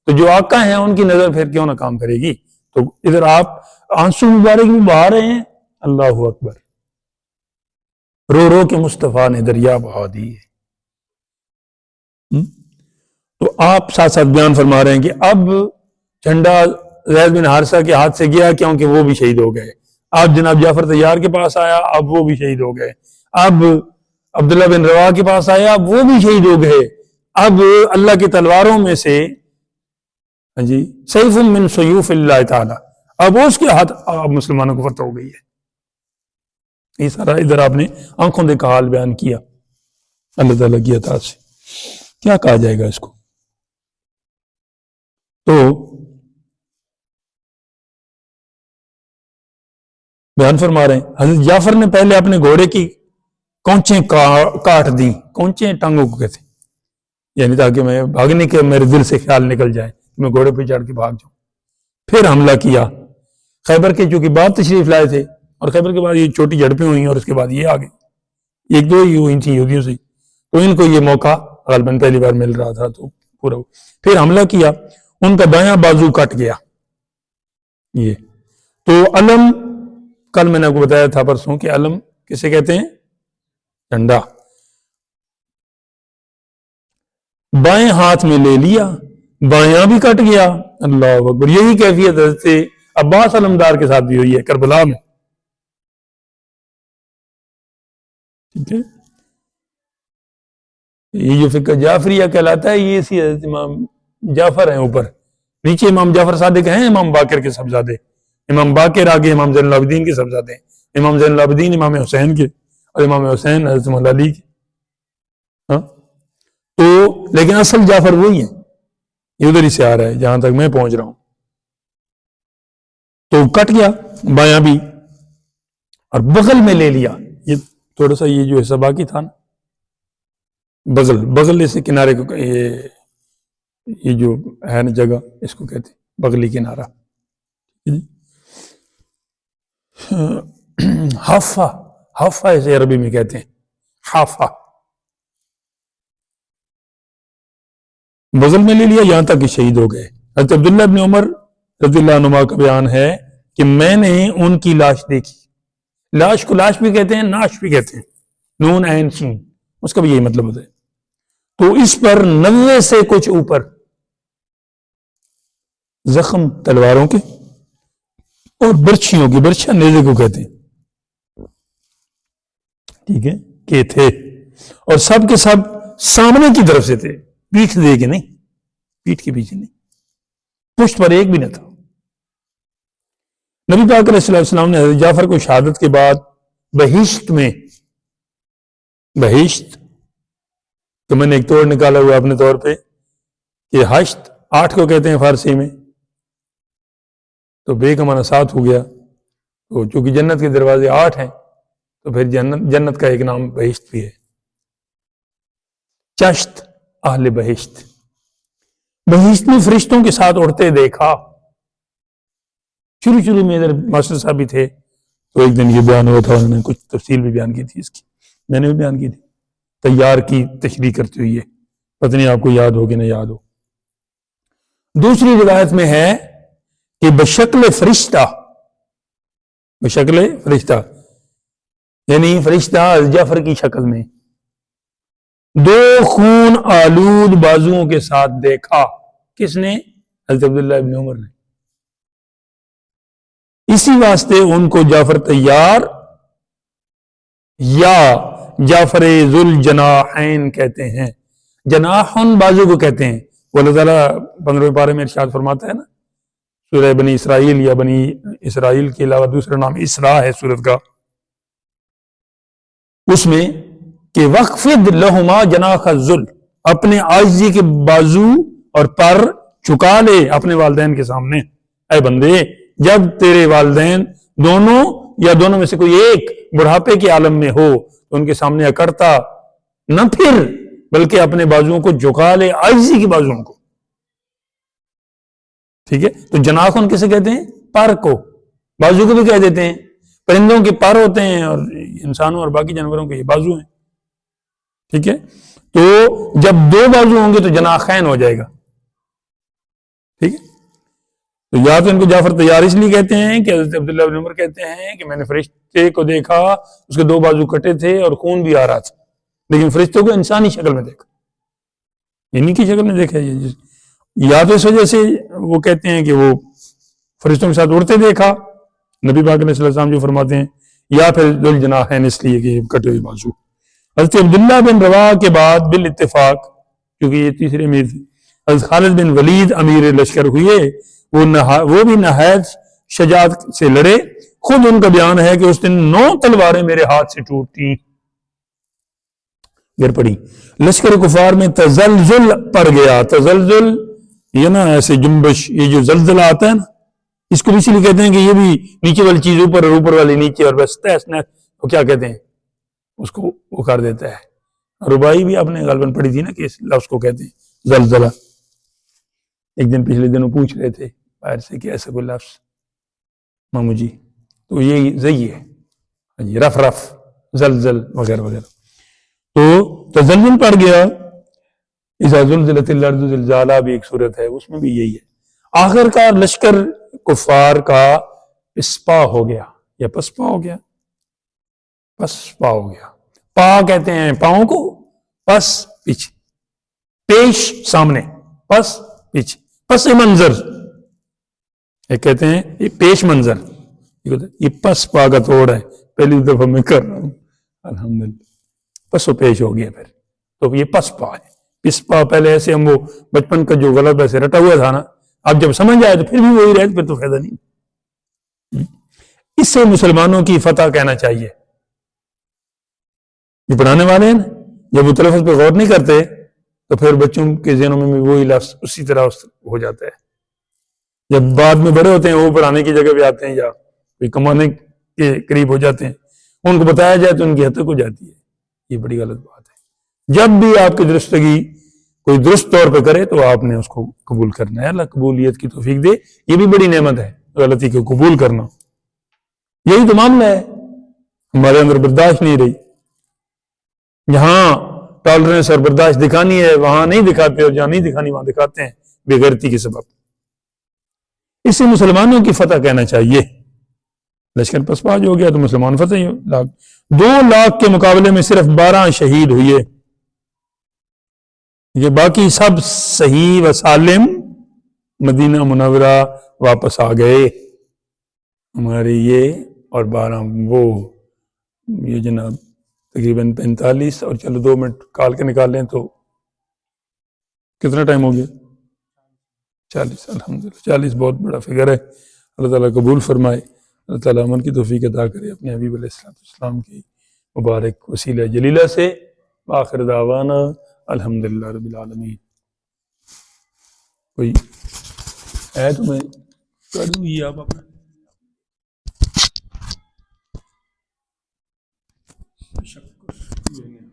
تو جو آقا ہیں ان کی نظر پھر کیوں نہ کام کرے گی؟ تو ادھر آپ آنسو مبارک بھی بہا رہے ہیں. اللہ اکبر، رو رو کے مصطفیٰ نے دریا بہا دی. تو آپ ساتھ ساتھ بیان فرما رہے ہیں کہ اب جھنڈا زید بن حارثہ کے ہاتھ سے گیا کیونکہ وہ بھی شہید ہو گئے. اب جناب جعفر طیار کے پاس آیا، اب وہ بھی شہید ہو گئے. اب عبداللہ بن رواحہ کے پاس آیا، اب وہ بھی شہید ہو گئے. اب اللہ کی تلواروں میں سے سیف من سیوف اللہ تعالی، اب اس کے ہاتھ اب مسلمانوں کو فتح ہو گئی ہے. یہ سارا ادھر آپ نے آنکھوں دیکھا حال بیان کیا اللہ تعالیٰ کی عطا سے. کیا کہا جائے گا اس کو؟ تو بیان فرما رہے ہیں حضرت جعفر نے پہلے اپنے گھوڑے کی کونچیں کاٹ دی. کونچیں ٹانگوں کو کہتے ہیں، یعنی تاکہ میں بھاگنے کے میرے دل سے خیال نکل جائے کہ میں گھوڑے پہ چڑھ کے بھاگ جاؤں. پھر حملہ کیا. خیبر کے چونکہ بعد تشریف لائے تھے اور خیبر کے بعد یہ چھوٹی جھڑپیں ہوئی اور اس کے بعد یہ آگے ایک دو ہی ہوئی تھیں یہودیوں سے، تو ان کو یہ موقع غالباً پہلی بار مل رہا تھا تو پورا. پھر حملہ کیا، ان کا دایاں بازو کٹ گیا. یہ تو علم، کل میں نے آپ کو بتایا تھا پرسوں کہ علم کسے کہتے ہیں؟ ڈنڈا. بائیں ہاتھ میں لے لیا، بایاں بھی کٹ گیا. اللہ اکبر. یہی کیفیت حضرت عباس علمدار کے ساتھ بھی ہوئی ہے کربلا میں. ٹھیک ہے، یہ جو فقہ جعفریہ کہلاتا ہے یہ اسی حضرت امام جعفر ہیں اوپر، نیچے امام جعفر صادق ہیں امام باقر کے صاحبزادے. امام باقر آگے امام زین العابدین کے صاحبزادے ہیں. امام زین العابدین امام حسین کے، اور امام حسین حضرت مولا علی کے. ہاں تو لیکن اصل جعفر وہی ہیں، یہ ادھر ہی سے آ رہا ہے جہاں تک میں پہنچ رہا ہوں. تو کٹ گیا بایاں بھی اور بغل میں لے لیا. یہ تھوڑا سا یہ جو حصہ باقی تھا نا بغل، بغل اسے کنارے کو یہ جو ہے نا جگہ، اس کو کہتے ہیں بغلی کنارہ. حافہ، حافہ اسے عربی میں کہتے ہیں، حافہ. بغل میں لے لیا یہاں تک کہ شہید ہو گئے. حضرت عبداللہ ابن عمر رضی اللہ عنہما کا بیان ہے کہ میں نے ان کی لاش دیکھی. لاش کو لاش بھی کہتے ہیں، ناش بھی کہتے ہیں، نون عین شین، اس کا بھی یہی مطلب ہوتا ہے. تو اس پر 90 سے کچھ اوپر زخم تلواروں کے اور برچھیوں کی، برچھیاں نیزے کو کہتے ہیں، ٹھیک ہے، کہ تھے. اور سب کے سب سامنے کی طرف سے تھے، پیٹھ دے کے نہیں، پیٹھ کے پیچھے نہیں، پشت پر ایک بھی نہ تھا. نبی پاک علیہ السلام نے حضرت جعفر کو شہادت کے بعد بہشت میں، بہشت تو میں نے ایک توڑ نکالا ہوا اپنے طور پہ کہ حشت 8 کو کہتے ہیں فارسی میں، تو بے کا معنی 7 ہو گیا. تو چونکہ جنت کے دروازے 8 ہیں تو پھر جنت کا ایک نام بہشت بھی ہے. چشت اہل بہشت، بہشت میں فرشتوں کے ساتھ اڑتے دیکھا. شروع میں ادھر ماسٹر صاحب بھی تھے تو ایک دن یہ بیان ہوا تھا، انہوں نے کچھ تفصیل بھی بیان کی تھی اس کی، میں نے بھی بیان کی تھی تیار کی تشریح کرتے ہوئے، پتہ نہیں آپ کو یاد ہو کہ نہ یاد ہو. دوسری روایت میں ہے کہ بشکل فرشتہ، بشکل فرشتہ یعنی فرشتہ جعفر کی شکل میں 2 خون آلود بازوؤں کے ساتھ دیکھا. کس نے؟ حضرت عبداللہ ابن عمر نے. اسی واسطے ان کو جعفر طیار یا جعفر ذوال جناحین کہتے ہیں. جناحن بازو کو کہتے ہیں. وہ اللہ تعالیٰ 15ویں پارے میں ارشاد فرماتا ہے نا، سورہ بنی اسرائیل یا بنی اسرائیل کے علاوہ دوسرا نام اسراء ہے سورت کا، اس میں کہ وَخْفِضْ لَهُمَا جَنَاحَ الذُّلِّ، اپنے عاجزی کے بازو اور پر چکا لے اپنے والدین کے سامنے. اے بندے، جب تیرے والدین دونوں یا دونوں میں سے کوئی ایک بڑھاپے کے عالم میں ہو تو ان کے سامنے اکڑتا نہ پھر، بلکہ اپنے بازوؤں کو جھکا لے، عاجزی کے بازوؤں کو. ٹھیک ہے، تو جناح کسے کہتے ہیں؟ پر کو. بازو کو بھی کہہ دیتے ہیں، پرندوں کے پر ہوتے ہیں اور انسانوں اور باقی جانوروں کے یہ بازو ہیں. ٹھیک ہے، تو جب 2 بازو ہوں گے تو جناحین ہو جائے گا. ٹھیک ہے، تو یا تو ان کو جعفر طیار اس لیے کہتے ہیں کہ حضرت عبداللہ بن عمر کہتے ہیں کہ میں نے فرشتے کو دیکھا، اس کے 2 بازو کٹے تھے اور خون بھی آ رہا تھا، لیکن فرشتوں کو انسانی شکل میں دیکھا، انہی کی شکل میں دیکھا. یا تو اس وجہ سے وہ کہتے ہیں کہ وہ فرشتوں کے ساتھ اڑتے دیکھا، نبی پاک علیہ السلام جو فرماتے ہیں، یا پھر ذوال جناحین اس لیے کہ کٹے ہوئے بازو. حضرت عبداللہ بن رواحہ کے بعد بالاتفاق، کیونکہ یہ تیسرے امیر تھے، حضرت خالد بن ولید امیر لشکر ہوئے. وہ بھی نہایت شجاعت سے لڑے. خود ان کا بیان ہے کہ اس دن 9 تلواریں میرے ہاتھ سے ٹوٹتی گر پڑی. لشکر کفار میں تزلزل پڑ گیا. تزلزل یہ نا ایسے جنبش، یہ جو زلزلہ آتا ہے نا، اس کو بھی اسی لیے کہتے ہیں کہ یہ بھی نیچے والی چیز اوپر اور اوپر والی نیچے، اور بس تیس نیس، وہ کیا کہتے ہیں اس کو، وہ کر دیتا ہے. ربائی بھی آپ نے غالباً پڑھی تھی نا کہ اس لفظ کو کہتے ہیں زلزلہ. ایک دن پچھلے دنوں پوچھ رہے تھے باہر سے کہ ایسا کوئی لفظ مامو جی، تو یہ زئی ہے، رف رف، زلزل وغیرہ وغیرہ. تو تزلزل پڑ گیا. اذا زلزلت الارض زلزالہ بھی ایک صورت ہے، اس میں بھی یہی ہے. آخر کار لشکر کفار کا پسپا ہو گیا، یا پسپا ہو گیا، پسپا ہو گیا. پا کہتے ہیں پاؤں کو، پس پیچھے، پیش سامنے، پس پیچھے، پس منظر یہ کہتے ہیں، یہ پیش منظر، یہ پس پا کا توڑ ہے. پہلی دفعہ میں کر رہا ہوں الحمدللہ. پس و پیش ہو گیا پھر، تو یہ پس پا ہے. پسپا پہلے ایسے ہم وہ بچپن کا جو غلط ایسے رٹا ہوا تھا نا، اب جب سمجھ آئے تو پھر بھی وہی رہے، پھر تو فائدہ نہیں. اس سے مسلمانوں کی فتح کہنا چاہیے. یہ پڑھانے والے ہیں نا، جب وہ تلفظ پہ غور نہیں کرتے تو پھر بچوں کے ذہنوں میں بھی وہی لفظ اسی طرح ہو جاتا ہے. جب بعد میں بڑے ہوتے ہیں وہ پڑھانے کی جگہ پہ آتے ہیں یا کوئی کمانے کے قریب ہو جاتے ہیں، ان کو بتایا جائے تو ان کی حد تک ہو جاتی ہے. یہ بڑی غلط بات ہے. جب بھی آپ کی درستگی کوئی درست طور پہ کرے تو آپ نے اس کو قبول کرنا ہے. اللہ قبولیت کی توفیق دے. یہ بھی بڑی نعمت ہے غلطی کو قبول کرنا. یہی تو معاملہ ہے, ہمارے اندر برداشت نہیں رہی. جہاں ٹالرنس اور برداشت دکھانی ہے وہاں نہیں دکھاتے, اور جہاں نہیں دکھانی وہاں دکھاتے ہیں بے غیرتی کے سبب. اس سے مسلمانوں کی فتح کہنا چاہیے. لشکر پسپاج ہو گیا تو مسلمان فتح ہی 2 لاکھ کے مقابلے میں صرف 12 شہید ہوئے. یہ باقی سب صحیح و سالم مدینہ منورہ واپس آ گئے. ہمارے یہ اور 12 وہ, یہ جناب تقریباً 45, اور چلو 2 منٹ کال کے نکال لیں تو کتنا ٹائم ہو گیا؟ 40. الحمدللہ 40 بہت بڑا فگر ہے. اللہ تعالیٰ قبول فرمائے. اللہ تعالیٰ امن کی توفیق عطا کرے اپنے حبیب علیہ السلام کی مبارک وسیلہ جلیلہ سے. آخر دعوانا الحمدللہ رب العالمین. کوئی ہے تو میں کر دوں گی آپ اپنا شکر.